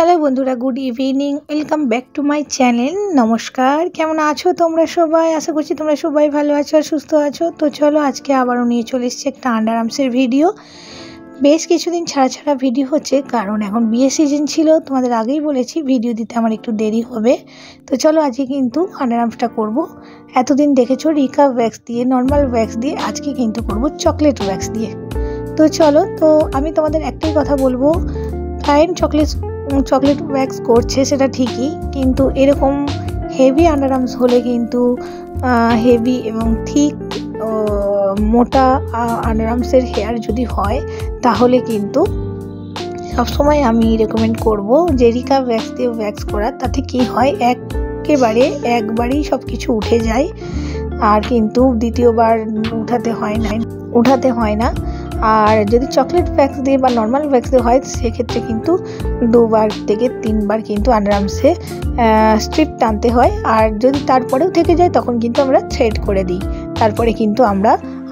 Hello বন্ধুরা, good evening, welcome back to my channel. নমস্কার, কেমন আছো তোমরা সবাই? আশা করছি তোমরা সবাই ভালো আছো আর সুস্থ আছো। তো চলো আজকে আবারও নিয়ে চলে এসেছি একটা আন্ডার আর্মসের ভিডিও। বেশ কিছুদিন ছাড়া ভিডিও হচ্ছে, কারণ এখন বিয়ে সিজন ছিল। তোমাদের আগেই বলেছি ভিডিও দিতে আমার একটু দেরি হবে। তো চলো আজকে কিন্তু আন্ডার আর্মসটা করবো। এতদিন দেখেছো রিকা ওয়্যাক্স দিয়ে, নর্মাল ওয়্যাক্স দিয়ে, আজকে কিন্তু করবো চকলেট ওয়্যাক্স দিয়ে। তো চলো, তো আমি তোমাদের একটাই কথা বলবো, ক্লায়েন্ট চকলেট ওয়্যাক্স করছে সেটা ঠিকই, কিন্তু এরকম হেভি আন্ডার আর্মস হলে কিন্তু হেভি এবং থিক মোটা আন্ডার আর্মসের হেয়ার যদি হয়, তাহলে কিন্তু সবসময় আমি রেকমেন্ড করব যে রিকা ওয়্যাক্স দিয়ে ওয়্যাক্স করার। তাতে কি হয়, একবারেই সব কিছু উঠে যায়, আর কিন্তু দ্বিতীয়বার উঠাতে হয় না। আর যদি চকলেট ওয়্যাক্স দিয়ে বা নর্মাল ওয়্যাক্স দিয়ে হয়, সেক্ষেত্রে কিন্তু 2বার থেকে 3বার কিন্তু আন্ডার আর্মসে স্ট্রিপ টানতে হয়। আর যদি তারপরেও থেকে যায়, তখন কিন্তু আমরা থ্রেড করে দিই। তারপরে কিন্তু আমরা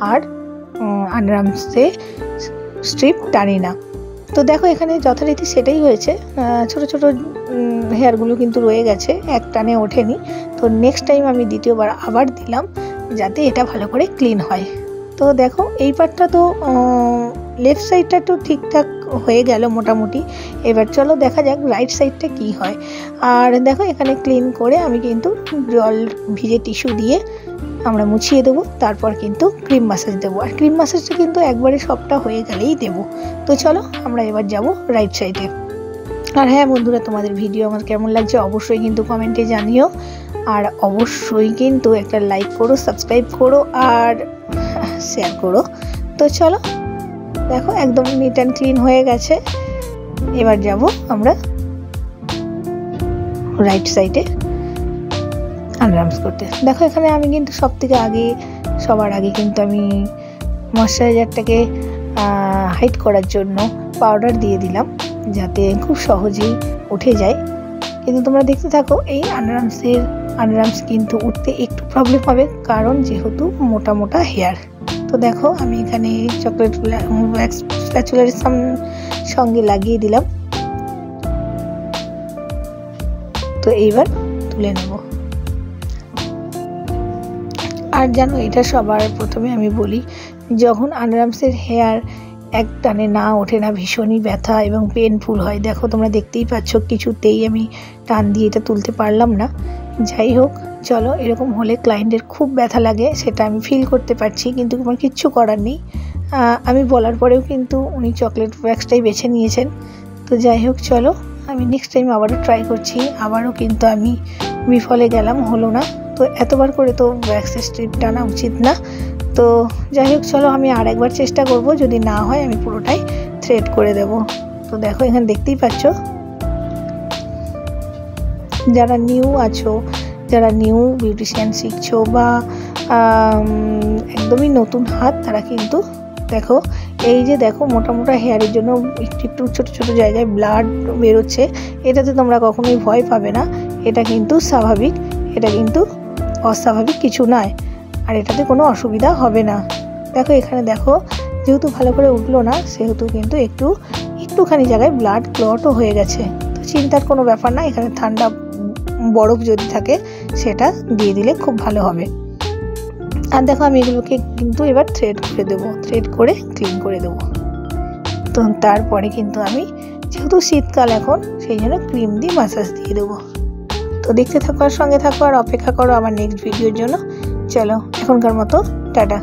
আর আন্ডার আর্মসে স্ট্রিপ টানি না। তো দেখো এখানে যথারীতি সেটাই হয়েছে, ছোট ছোট হেয়ারগুলো কিন্তু রয়ে গেছে, এক টানে ওঠেনি। তো নেক্সট টাইম আমি দ্বিতীয়বার আবার দিলাম, যাতে এটা ভালো করে ক্লিন হয়। তো দেখো এই পার্টটা তো লেফট সাইডটা তো ঠিকঠাক হয়ে গেল মোটামুটি। এবার চলো দেখা যাক রাইট সাইডটা কি হয়। আর দেখো এখানে ক্লিন করে আমি কিন্তু জল ভিজে টিস্যু দিয়ে আমরা মুছিয়ে দেবো। তারপর কিন্তু ক্রিম মাসাজ দেবো, আর ক্রিম মাসাজটা কিন্তু একবারে সবটা হয়ে গেলেই দেবো। তো চলো আমরা এবার যাব রাইট সাইডে। আর হ্যাঁ বন্ধুরা, তোমাদের ভিডিও আমার কেমন লাগছে অবশ্যই কিন্তু কমেন্টে জানিও, আর অবশ্যই কিন্তু একটা লাইক করো, সাবস্ক্রাইব করো আর শেয়ার করো। তো চলো দেখো একদম নিট অ্যান্ড ক্লিন হয়ে গেছে। এবার যাব আমরা রাইট সাইডে আন্ডার আর্মস করতে। দেখো এখানে আমি কিন্তু সবার আগে কিন্তু আমি ময়শ্চারাইজারটাকে হাইড করার জন্য পাউডার দিয়ে দিলাম, যাতে খুব সহজেই উঠে যায়। কিন্তু তোমরা দেখতে থাকো, এই আন্ডার আর্মস কিন্তু উঠতে একটু প্রবলেম হবে, কারণ যেহেতু মোটা মোটা হেয়ার। তো দেখো আমি এখানে চকলেট ওয়্যাক্স স্প্যাচুলার সঙ্গে লাগিয়ে দিলাম। তো এইবার তুলে নেব। আর জানো, এটা সবার প্রথমে আমি বলি, যখন আন্ডার আর্মসের হেয়ার এক টানে না ওঠে না, ভীষণই ব্যথা এবং পেনফুল হয়। দেখো তোমরা দেখতেই পাচ্ছ, কিছুতেই আমি টান দিয়ে এটা তুলতে পারলাম না। যাই হোক, চলো, এরকম হলে ক্লায়েন্টের খুব ব্যথা লাগে, সেটা আমি ফিল করতে পারছি, কিন্তু আমার কিচ্ছু করার নেই। আমি বলার পরেও কিন্তু উনি চকলেট ওয়্যাক্সটাই বেছে নিয়েছেন। তো যাই হোক, চলো আমি নেক্সট টাইম আবারও ট্রাই করছি। আবারও কিন্তু আমি বিফলে গেলাম, হলো না। তো এতবার করে তো ওয়্যাক্সের স্ট্রিপ টানা উচিত না। তো যাই হোক, চলো আমি আর একবার চেষ্টা করব, যদি না হয় আমি পুরোটাই থ্রেড করে দেব। তো দেখো এখানে দেখতেই পাচ্ছ, যারা নিউ বিউটিশিয়ান শিখছো বা একদমই নতুন হাত, তারা কিন্তু দেখো এই যে দেখো মোটা মোটা হেয়ারের জন্য একটু ছোট ছোট জায়গায় ব্লাড বেরোচ্ছে, এটাতে তোমরা কখনোই ভয় পাবে না। এটা কিন্তু স্বাভাবিক, এটা কিন্তু অস্বাভাবিক কিছু নয়, আর এটাতে কোনো অসুবিধা হবে না। দেখো এখানে দেখো, যেহেতু ভালো করে উঠলো না, সেহেতু কিন্তু একটুখানি জায়গায় ব্লাড ক্লটও হয়ে গেছে। তো চিন্তার কোনো ব্যাপার না, এখানে ঠান্ডা বরফ যদি থাকে সেটা দিয়ে দিলে খুব ভালো হবে। আর দেখো আমি এগুলোকে কিন্তু এবার থ্রেড করে দেবো, থ্রেড করে ক্লিন করে দেবো। তো তারপরে কিন্তু আমি, যেহেতু শীতকাল এখন, সেই জন্য ক্রিম দিয়ে মাসাজ দিয়ে দেবো। তো দেখতে থাকো আর সঙ্গে থাকো, আর অপেক্ষা করো আমার নেক্সট ভিডিওর জন্য। চলো এখনকার মতো টাটা।